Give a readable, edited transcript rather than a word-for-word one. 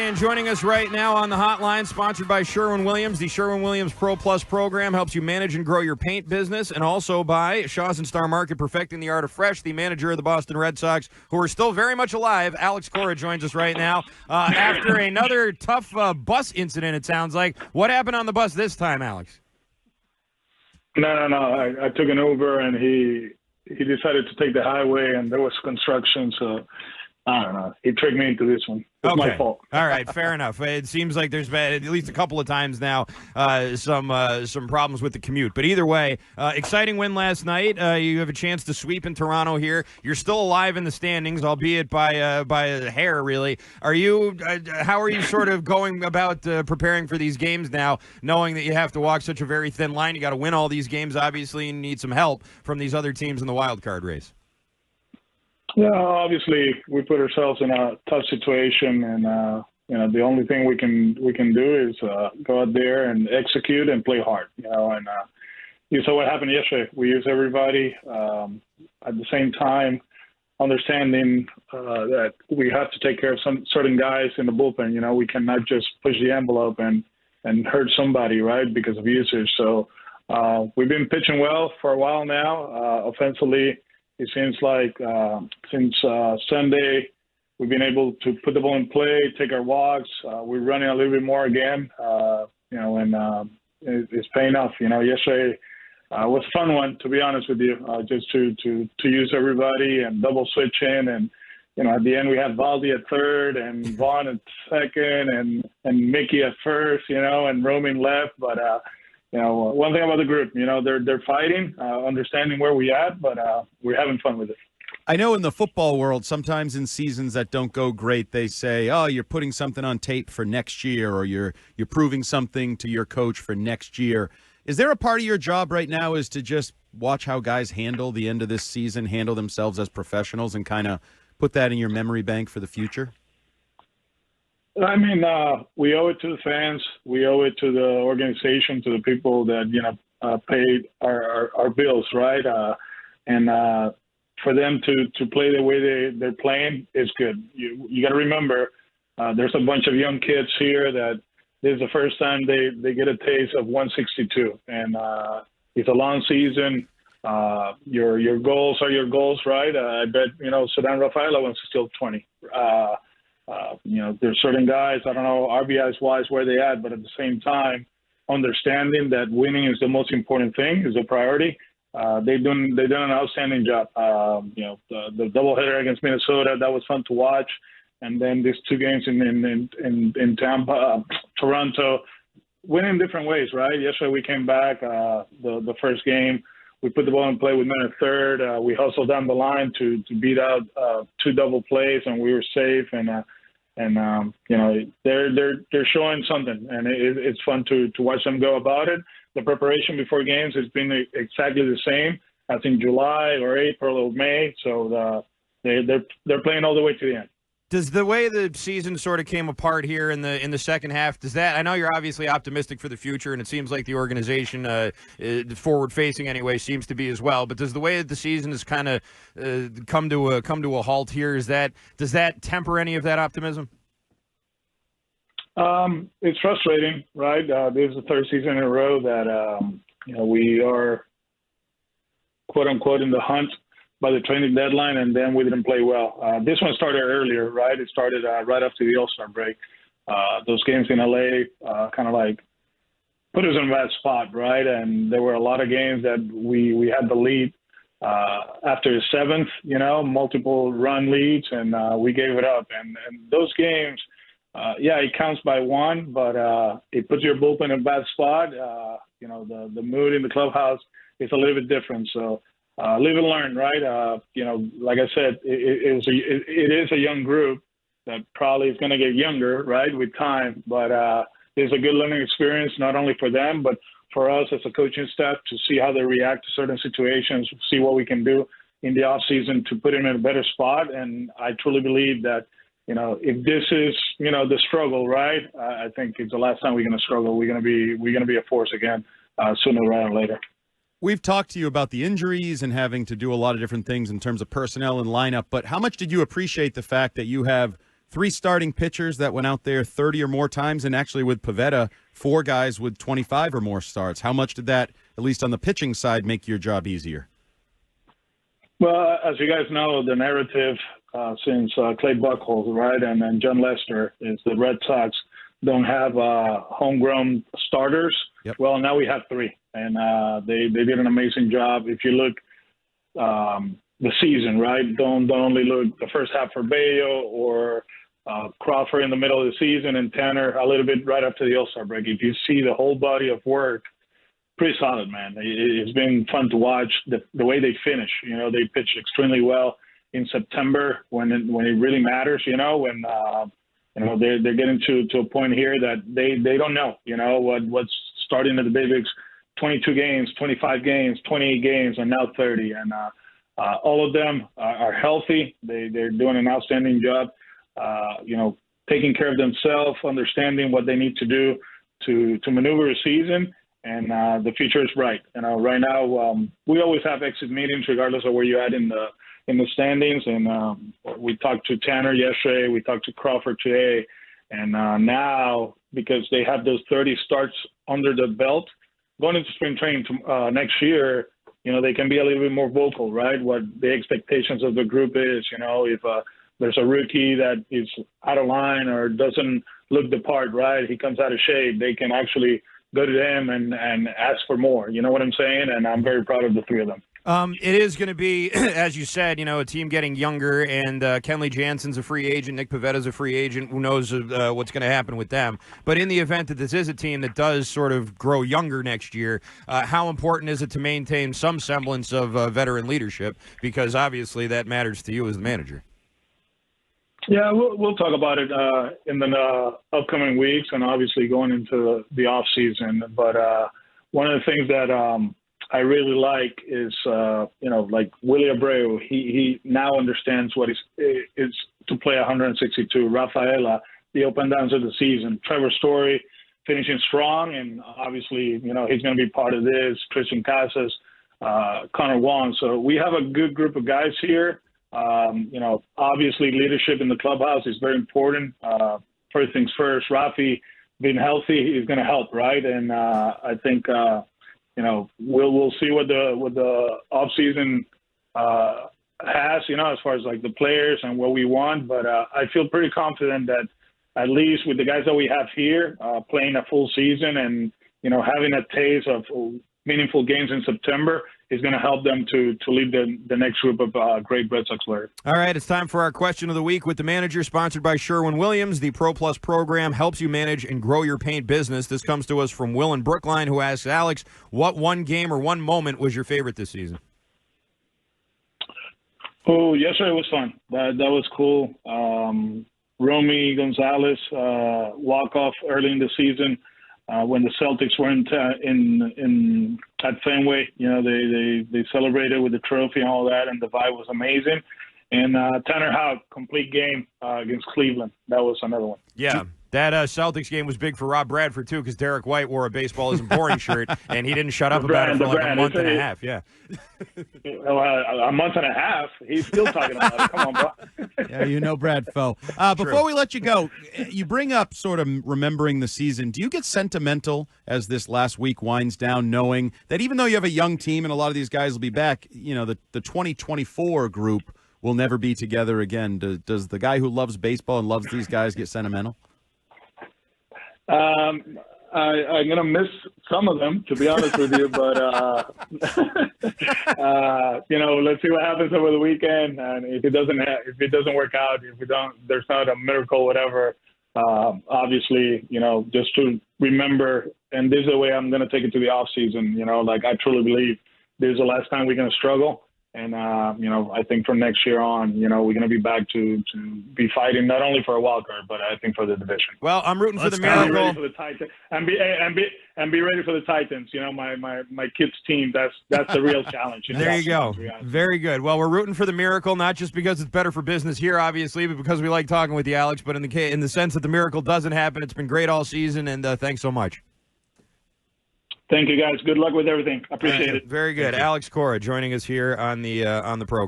And joining us right now on the hotline, sponsored by Sherwin-Williams. The Sherwin-Williams Pro Plus program helps you manage and grow your paint business. And also by Shaw's and Star Market, perfecting the art of fresh. The manager of the Boston Red Sox, who are still very much alive, Alex Cora, joins us right now. After another tough bus incident, it sounds like. What happened on the bus this time, Alex? No. I took an Uber, and he decided to take the highway, and there was construction, so I don't know. He tricked me into this one. It's my fault. All right, fair enough. It seems like there's been at least a couple of times now some problems with the commute. But either way, exciting win last night. You have a chance to sweep in Toronto here. You're still alive in the standings, albeit by a hair, really. Are you? How are you sort of going about preparing for these games now, knowing that you have to walk such a very thin line? You got to win all these games, obviously, and need some help from these other teams in the wild card race. Yeah, obviously we put ourselves in a tough situation, and the only thing we can do is go out there and execute and play hard. And you saw what happened yesterday. We used everybody at the same time, understanding that we have to take care of some certain guys in the bullpen. We cannot just push the envelope and hurt somebody, right, because of usage. So we've been pitching well for a while now. Offensively, it seems like since Sunday, we've been able to put the ball in play, take our walks. We're running a little bit more again, and it's paying off. Yesterday was a fun one, to be honest with you, just to use everybody and double switch in. And, at the end, we had Valdi at third and Vaughn at second and Mickey at first, and roaming left. But, one thing about the group, they're fighting, understanding where we at, but we're having fun with it. I know in the football world, sometimes in seasons that don't go great, they say, oh, you're putting something on tape for next year, or you're proving something to your coach for next year. Is there a part of your job right now is to just watch how guys handle the end of this season, handle themselves as professionals, and kind of put that in your memory bank for the future? I mean, we owe it to the fans. We owe it to the organization, to the people that, paid our bills, right? And for them to play the way they're playing is good. You got to remember, there's a bunch of young kids here that this is the first time they get a taste of 162. And it's a long season. Your goals are your goals, right? I bet, Sedan Rafaela wants to steal 20. There's certain guys, I don't know, RBIs-wise, where they at, but at the same time, understanding that winning is the most important thing, is a priority. They've done an outstanding job. The doubleheader against Minnesota, that was fun to watch. And then these two games in Tampa, Toronto, winning different ways, right? Yesterday we came back, the first game, we put the ball in play with men at third. We hustled down the line to beat out two double plays, and we were safe. They're showing something, and it's fun to watch them go about it. The preparation before games has been exactly the same as in July or April or May. So they're playing all the way to the end. Does the way the season sort of came apart here in the second half, does that, I know you're obviously optimistic for the future, and it seems like the organization, forward-facing anyway, seems to be as well, but does the way that the season has kind of come to a halt here, does that temper any of that optimism? It's frustrating, right? This is the third season in a row that we are, quote-unquote, in the hunt by the training deadline, and then we didn't play well. This one started earlier, right? It started right after the All-Star break. Those games in LA kind of like put us in a bad spot, right? And there were a lot of games that we had the lead after the seventh, multiple run leads, and we gave it up. And those games, it counts by one, but it puts your bullpen in a bad spot. The mood in the clubhouse is a little bit different. So live and learn, right? Like I said, it is a young group that probably is going to get younger, right, with time. But it's a good learning experience, not only for them, but for us as a coaching staff to see how they react to certain situations, see what we can do in the off season to put them in a better spot. And I truly believe that, if this is, the struggle, right, I think it's the last time we're going to struggle. We're going to be a force again sooner rather than later. We've talked to you about the injuries and having to do a lot of different things in terms of personnel and lineup, but how much did you appreciate the fact that you have 3 starting pitchers that went out there 30 or more times, and actually with Pivetta, 4 guys with 25 or more starts. How much did that, at least on the pitching side, make your job easier? Well, as you guys know, the narrative since Clay Buchholz, right, and then John Lester is the Red Sox don't have homegrown starters. Yep. Well, now we have 3, and they did an amazing job. If you look the season, right, don't only look the first half for Bello or Crawford in the middle of the season and Tanner a little bit right after the All-Star break. If you see the whole body of work, pretty solid, man. It's been fun to watch the way they finish. You know, they pitch extremely well in September when it really matters. You know, when they're getting to a point here that they don't know. You know what's starting at the big leagues, 22 games, 25 games, 28 games, and now 30. And all of them are healthy. They're doing an outstanding job. Taking care of themselves, understanding what they need to do to maneuver a season. And the future is bright. Right now we always have exit meetings regardless of where you're at in the standings. And we talked to Tanner yesterday. We talked to Crawford today. And now, because they have those 30 starts under the belt, going into spring training next year, they can be a little bit more vocal, right? What the expectations of the group is. If there's a rookie that is out of line or doesn't look the part, right? He comes out of shape. They can actually go to them and ask for more. You know what I'm saying? And I'm very proud of the 3 of them. It is going to be, as you said, a team getting younger, and Kenley Jansen's a free agent, Nick Pavetta's a free agent. Who knows what's going to happen with them? But in the event that this is a team that does sort of grow younger next year, how important is it to maintain some semblance of veteran leadership? Because obviously that matters to you as the manager. Yeah, we'll talk about it in the upcoming weeks, and obviously going into the off season. But one of the things that I really like is, like Willie Abreu. He now understands what is to play 162. Rafaela, the up and downs of the season. Trevor Story finishing strong, and obviously, he's going to be part of this. Christian Casas, Connor Wong. So we have a good group of guys here. Obviously leadership in the clubhouse is very important. First things first, Rafi being healthy is going to help, right? And I think we'll see what the off season has, as far as like the players and what we want. But I feel pretty confident that at least with the guys that we have here playing a full season and having a taste of meaningful games in September is going to help them to lead the next group of great Red Sox players. All right, it's time for our question of the week with the manager, sponsored by Sherwin-Williams. The Pro Plus program helps you manage and grow your paint business. This comes to us from Will in Brookline, who asks, Alex, what one game or one moment was your favorite this season? Oh, yesterday was fun. That was cool. Romy Gonzalez walk-off early in the season. When the Celtics were at Fenway, they celebrated with the trophy and all that, and the vibe was amazing. And Tanner Houck, complete game against Cleveland. That was another one. Yeah. That Celtics game was big for Rob Bradford, too, because Derek White wore a baseball isn't boring shirt, and he didn't shut up about it for like a month and a half. Yeah. A month and a half? He's still talking about it. Come on, bro. Yeah, Brad Foe. Before we let you go, you bring up sort of remembering the season. Do you get sentimental as this last week winds down, knowing that even though you have a young team and a lot of these guys will be back, the 2024 group will never be together again? Does the guy who loves baseball and loves these guys get sentimental? I'm going to miss some of them, to be honest with you, but, let's see what happens over the weekend. And if it doesn't work out, there's not a miracle, whatever, obviously, just to remember, and this is the way I'm going to take it to the off season, I truly believe this is the last time we're going to struggle. And, I think from next year on, we're going to be back to be fighting not only for a wild card, but I think for the division. Well, I'm rooting for the Miracle. Be ready for the Titans. And be ready for the Titans. My kids' team, that's the real challenge. There you go. Very good. Well, we're rooting for the Miracle, not just because it's better for business here, obviously, but because we like talking with you, Alex. But in the sense that the Miracle doesn't happen, it's been great all season, and thanks so much. Thank you, guys. Good luck with everything. I appreciate it. Very good. Alex Cora joining us here on the program.